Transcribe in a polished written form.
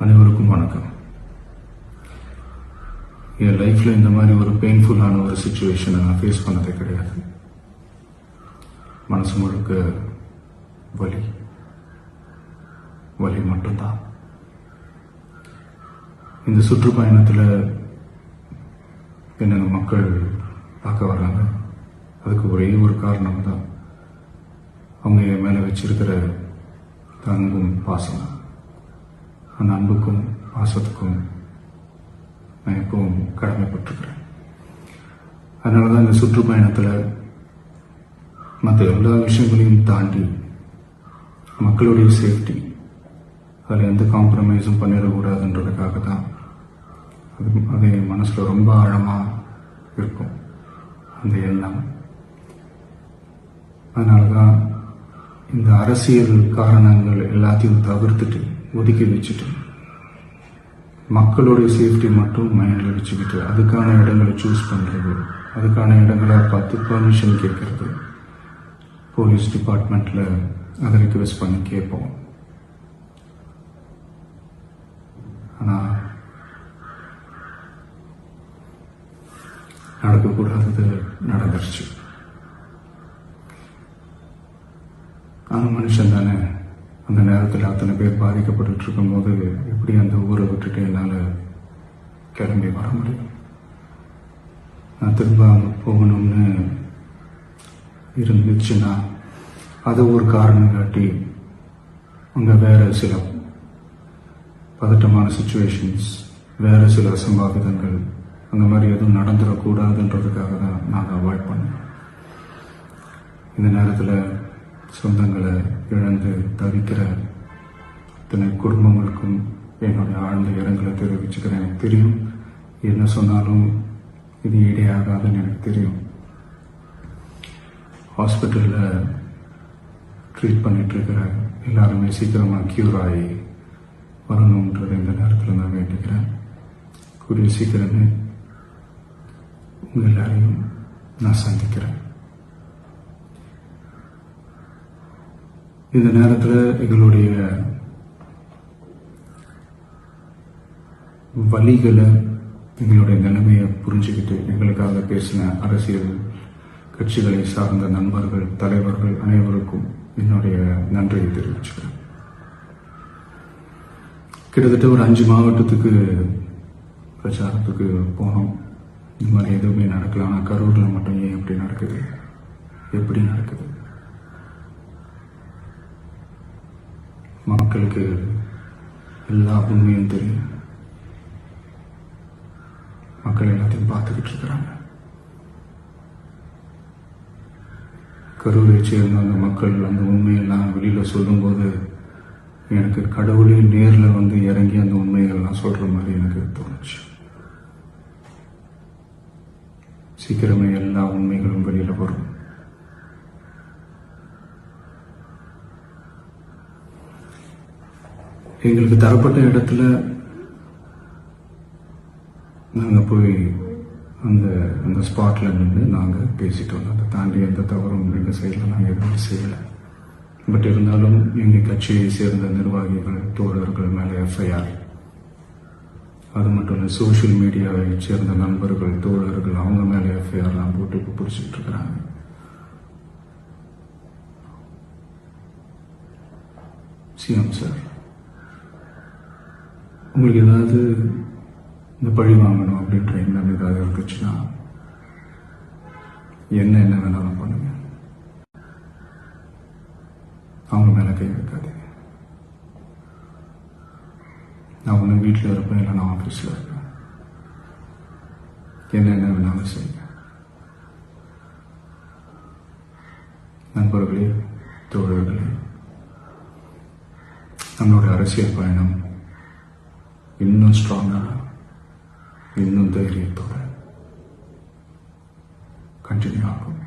அனைவருக்கும் வணக்கம். என் லைஃப்ல இந்த மாதிரி ஒரு பெயின்ஃபுல்லான ஒரு சுச்சுவேஷனை நான் ஃபேஸ் பண்ணதே கிடையாது. மனசு முழுக்க வலி வலி மட்டும்தான். இந்த சுற்றுப்பயணத்தில் என்னென்ன மக்கள் பார்க்க வராங்க, அதுக்கு ஒரே ஒரு காரணம் தான், அவங்க என் மேலே வச்சிருக்கிற அன்பும் பாசம். அந்த அன்புக்கும் பாசத்துக்கும் நான் எப்பவும் கடமைப்பட்டிருக்கிறேன். அதனால தான் இந்த சுற்றுப்பயணத்தில் மற்ற எல்லா விஷயங்களையும் தாண்டி மக்களுடைய சேஃப்டி, அதில் எந்த காம்ப்ரமைஸும் பண்ணிடக்கூடாதுன்றதுக்காக தான் அது என் மனசில் ரொம்ப ஆழமாக இருக்கும் அந்த எண்ணம். அதனால தான் இந்த அரசியல் காரணங்கள் எல்லாத்தையும் தவிர்த்துட்டு ஒதுக்கி வச்சுட்டு மக்களுடைய சேஃப்டி மட்டும் மைண்டில் வச்சுக்கிட்டு அதுக்கான இடங்களை சூஸ் பண்ணுறது, அதுக்கான இடங்களை பார்த்து பர்மிஷன் கேட்கறது, போலீஸ் டிபார்ட்மெண்ட்டில் அதை ரிக்வெஸ்ட் பண்ணி கேட்போம். ஆனால் நடக்கக்கூடாதது நடந்துருச்சு. ஆனால் மனுஷன் தானே, அந்த நேரத்தில் அத்தனை பேர் பாதிக்கப்பட்டு இருக்கும்போது எப்படி அந்த ஊரை விட்டுட்டு என்னால் கிளம்பி வர முடியும்? நான் திரும்ப அங்கே போகணும்னு இருந்துச்சுன்னா அதை ஒரு காரணம் காட்டி அங்கே வேறு சில பதட்டமான சுச்சுவேஷன்ஸ், வேறு சில அசம்பாவிதங்கள், அந்த மாதிரி எதுவும் நடந்துடக்கூடாதுன்றதுக்காக தான் நான் அவாய்ட் பண்ணேன். இந்த நேரத்தில் சொந்தங்களை இழந்து தவிக்கிற இத்தனை குடும்பங்களுக்கும் என்னுடைய ஆழ்ந்த இரங்கலை தெரிவிச்சுக்கிறேன். எனக்கு தெரியும், என்ன சொன்னாலும் இது ஈடேயாகாதுன்னு எனக்கு தெரியும். ஹாஸ்பிட்டலில் ட்ரீட் பண்ணிகிட்ருக்கிற எல்லாருமே சீக்கிரமாக க்யூர் ஆகி வரணுன்றது இந்த நேரத்தில் நான் வேண்டிக்கிறேன். கூடிய சீக்கிரமே உங்கள் எல்லாரையும் நான் சந்திக்கிறேன். இந்த நேரத்தில் எங்களுடைய வலிகளை, எங்களுடைய நிலைமையை புரிஞ்சுக்கிட்டு எங்களுக்காக பேசின அரசியல் கட்சிகளை சார்ந்த நண்பர்கள், தலைவர்கள் அனைவருக்கும் என்னுடைய நன்றியை தெரிவிச்சுக்கிறேன். கிட்டத்தட்ட ஒரு 5 மாவட்டத்துக்கு பிரச்சாரத்துக்கு போனோம். இந்த மாதிரி எதுவுமே நடக்கல. ஆனால் கரூரில் மட்டும் ஏன் எப்படி நடக்குது, எப்படி நடக்குது? மக்களுக்கு எல்லா உண்மையும் தெரியும். மக்கள் எல்லாத்தையும் பார்த்துக்கிட்டு இருக்கிறாங்க. கரூரை சேர்ந்த அந்த மக்கள் அந்த உண்மையெல்லாம் வெளியில் சொல்லும்போது எனக்கு கடவுளே நேரில் வந்து இறங்கி அந்த உண்மைகள்லாம் சொல்கிற மாதிரி எனக்கு தோணுச்சு. சீக்கிரமே எல்லா உண்மைகளும் வெளியில் வரும். எங்களுக்கு தரப்பட்ட இடத்துல நாங்கள் போய் அந்த ஸ்பாட்டில் நின்று நாங்கள் பேசிட்டு வந்தோம். அதை தாண்டி எந்த தவறும் எங்கள் சைடில் நாங்கள் எதுவும் செய்யலை. பட் இருந்தாலும் எங்கள் கட்சியை சேர்ந்த நிர்வாகிகள், தோழர்கள் மேலே எஃப்ஐஆர், அது மட்டும் இல்லை சோஷியல் மீடியாவை சேர்ந்த நண்பர்கள், தோழர்கள், அவங்க மேலே எஃப்ஐஆர்லாம் போட்டு இப்போ பிடிச்சிட்டு இருக்கிறாங்க. சிஎம் சார், உங்களுக்கு ஏதாவது இந்த பழி வாங்கணும் அப்படின்ற எண்ணம் ஏதாவது இருந்துச்சுன்னா என்ன வேணாலும் பண்ணுங்க. அவங்க மேலே கை வைக்காதீங்க. நான் ஒன்று வீட்டில் இருப்பேன், இல்லை நான் ஆஃபீஸில் இருப்பேன். என்ன வேணாலும் செய்யுங்க. நண்பர்களே, தோழர்களே, நம்மளுடைய அரசியல் பயணம் இன்னும் ஸ்ட்ராங்காக, இன்னும் தைரியத்தோட கண்டினியூ ஆகும்.